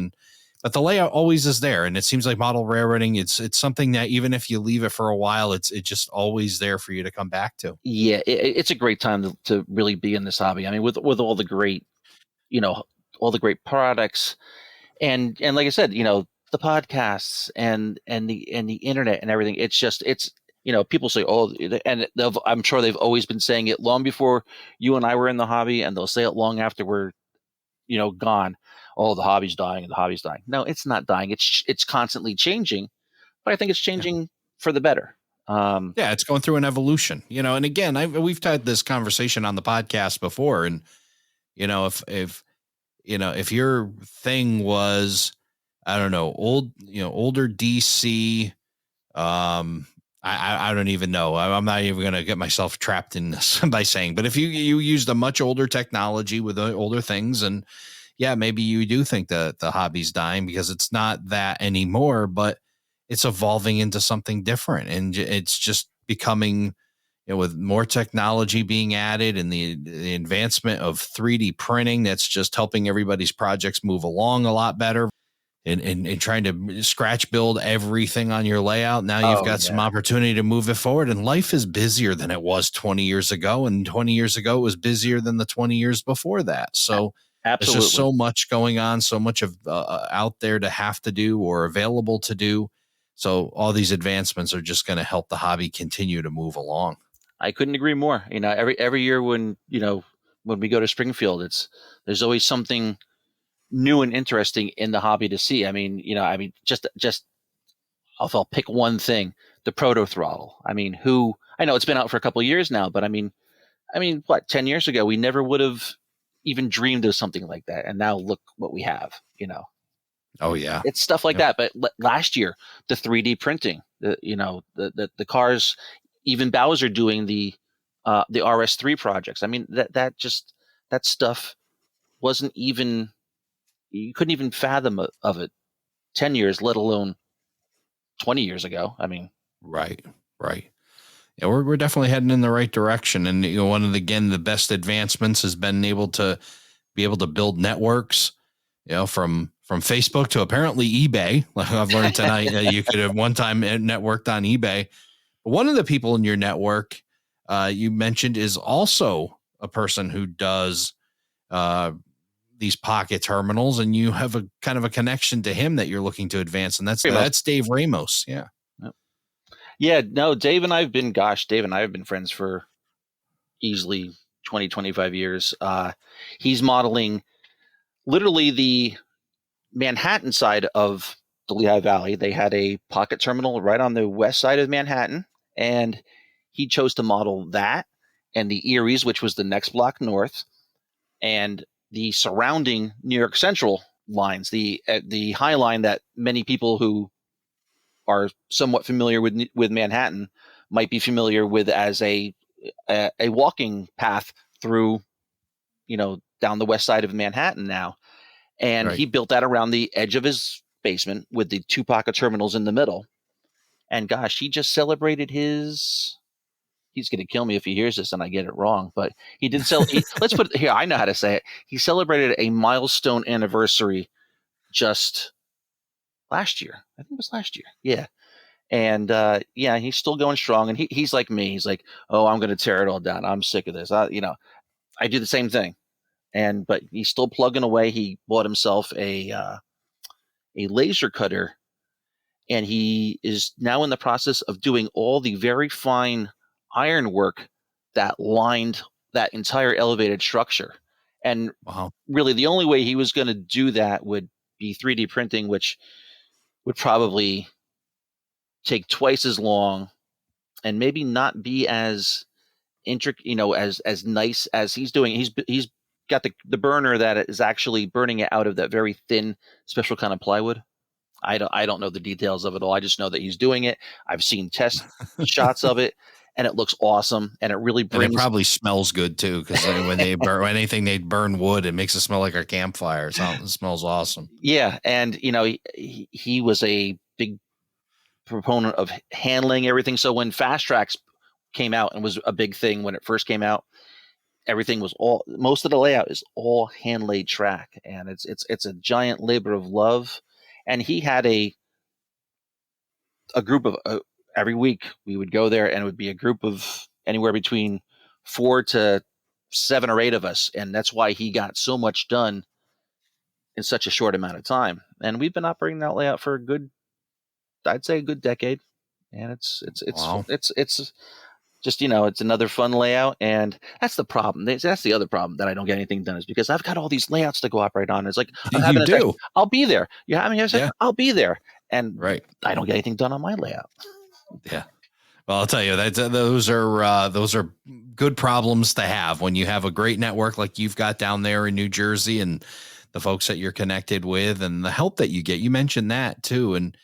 But the layout always is there, and it seems like model railroading, it's something that even if you leave it for a while, it's just always there for you to come back to. Yeah, it's a great time to really be in this hobby. I mean, with all the great, all the great products, and like I said, the podcasts and the internet and everything. It's people say, oh, and I'm sure they've always been saying it long before you and I were in the hobby, and they'll say it long after we're gone. Oh, the hobby's dying and the hobby's dying. No, it's not dying. It's constantly changing, but I think it's changing for the better. It's going through an evolution, and again, we've had this conversation on the podcast before. And, if your thing was, I don't know, older DC, I don't even know. I'm not even going to get myself trapped in this by saying, but if you used a much older technology with older things, and yeah, maybe you do think that the hobby's dying because it's not that anymore, but it's evolving into something different. And it's just becoming, with more technology being added and the advancement of 3D printing, that's just helping everybody's projects move along a lot better. And trying to scratch build everything on your layout. Now you've got some opportunity to move it forward, and life is busier than it was 20 years ago. And 20 years ago it was busier than the 20 years before that. So absolutely, there's just so much going on, so much of out there to have to do or available to do. So all these advancements are just going to help the hobby continue to move along. I couldn't agree more. Every year when we go to Springfield, there's always something new and interesting in the hobby to see. I mean, just I'll pick one thing, the proto throttle. I mean, I know it's been out for a couple of years now, but I mean, what, 10 years ago, we never would have even dreamed of something like that. And now look what we have, Oh yeah. It's stuff like that. But last year, the 3D printing, the cars, even Bowser doing the RS3 projects. I mean, that stuff wasn't even, you couldn't even fathom of it 10 years, let alone 20 years ago. I mean, right. Yeah, we're definitely heading in the right direction. And one of the best advancements has been able to build networks, from Facebook to apparently eBay. Like I've learned tonight, you could have one time networked on eBay. One of the people in your network you mentioned is also a person who does these pocket terminals, and you have a kind of a connection to him that you're looking to advance, and that's Dave Ramos. Yeah. Yeah, no, Dave and I have been friends for easily 20, 25 years. He's modeling literally the Manhattan side of the Lehigh Valley. They had a pocket terminal right on the west side of Manhattan, and he chose to model that and the Eries, which was the next block north, and the surrounding New York Central lines, the High Line that many people who are somewhat familiar with Manhattan might be familiar with as a walking path through, down the west side of Manhattan now. And Right. he built that around the edge of his basement with the 2 pocket terminals in the middle. And gosh, he just celebrated his. He's going to kill me if he hears this and I get it wrong, but he did let's put it here. I know how to say it. He celebrated a milestone anniversary just last year. I think it was last year. Yeah. And he's still going strong. And he's like me. He's like, oh, I'm going to tear it all down. I'm sick of this. I do the same thing. But he's still plugging away. He bought himself a laser cutter, and he is now in the process of doing all the very fine iron work that lined that entire elevated structure. And really, the only way he was going to do that would be 3D printing, which would probably take twice as long and maybe not be as intricate, as nice as he's doing. He's got the burner that is actually burning it out of that very thin special kind of plywood. I don't know the details of it all. I just know that he's doing it. I've seen test shots of it, and it looks awesome. And it really brings. And it probably smells good too, because when they burn anything, they burn wood. It makes it smell like a campfire. It smells awesome. Yeah, and he was a big proponent of handling everything. So when Fast Tracks came out and was a big thing when it first came out, everything was most of the layout is all hand laid track, and it's a giant labor of love. And he had a group of every week we would go there, and it would be a group of anywhere between 4 to 7 or 8 of us, and that's why he got so much done in such a short amount of time. And we've been operating that layout for I'd say a good decade, and it's just, it's another fun layout. And that's the problem. That's the other problem that I don't get anything done, is because I've got all these layouts to go operate on. It's like, you do. I'll be there. You have me? I'll be there. And right. I don't get anything done on my layout. Yeah. Well, I'll tell you that those are good problems to have when you have a great network like you've got down there in New Jersey, and the folks that you're connected with, and the help that you get. You mentioned that too. And,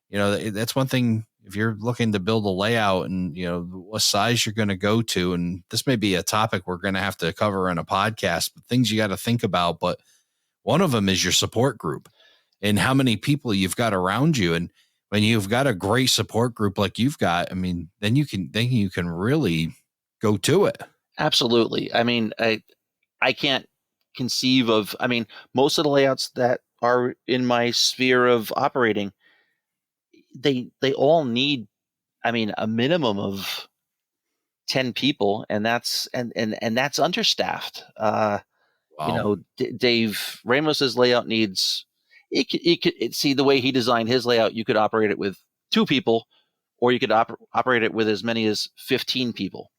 that's one thing. If you're looking to build a layout and, what size you're going to go to, and this may be a topic we're going to have to cover in a podcast, but things you got to think about. But one of them is your support group and how many people you've got around you. And when you've got a great support group like you've got, I mean, then you can really go to it. Absolutely. I mean, I can't conceive of, most of the layouts that are in my sphere of operating, they all need, a minimum of 10 people, and that's that's understaffed. Wow. Dave Ramos's layout needs see the way he designed his layout. You could operate it with 2 people, or you could operate it with as many as 15 people.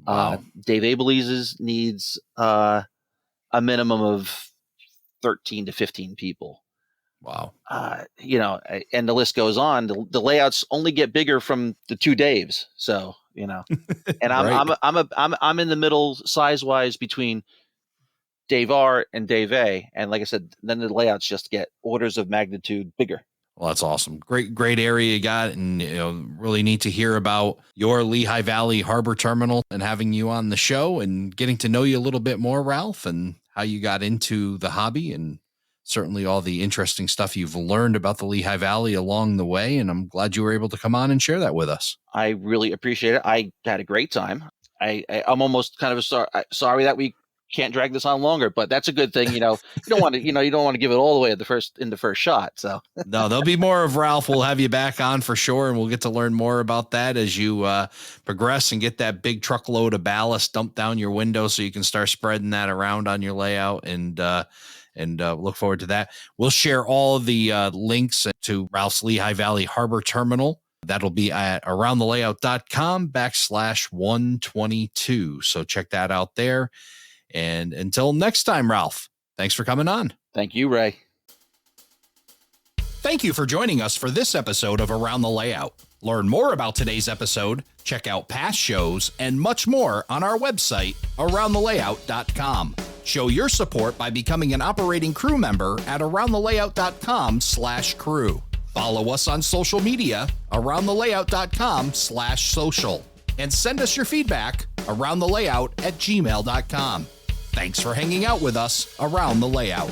Wow. Dave Abeliz's needs a minimum of 13 to 15 people. Wow. And the list goes on. The layouts only get bigger from the 2 Daves. So, and Right. I'm in the middle size wise between Dave R and Dave A. And like I said, then the layouts just get orders of magnitude bigger. Well, that's awesome. Great area you got. And, really neat to hear about your Lehigh Valley Harbor Terminal and having you on the show and getting to know you a little bit more, Ralph, and how you got into the hobby, and certainly all the interesting stuff you've learned about the Lehigh Valley along the way. And I'm glad you were able to come on and share that with us. I really appreciate it. I had a great time. I'm almost kind of sorry that we can't drag this on longer, but that's a good thing. You don't want to give it all away in the first shot. So no, there'll be more of Ralph. We'll have you back on for sure. And we'll get to learn more about that as you progress and get that big truckload of ballast dumped down your window so you can start spreading that around on your layout and look forward to that. We'll share all of the links to Ralph's Lehigh Valley Harbor Terminal. That'll be at aroundthelayout.com/122. So check that out there. And until next time, Ralph, thanks for coming on. Thank you, Ray. Thank you for joining us for this episode of Around the Layout. Learn more about today's episode, check out past shows, and much more on our website, aroundthelayout.com. Show your support by becoming an operating crew member at aroundthelayout.com/crew. Follow us on social media, aroundthelayout.com/social. And send us your feedback, aroundthelayout@gmail.com. Thanks for hanging out with us around the layout.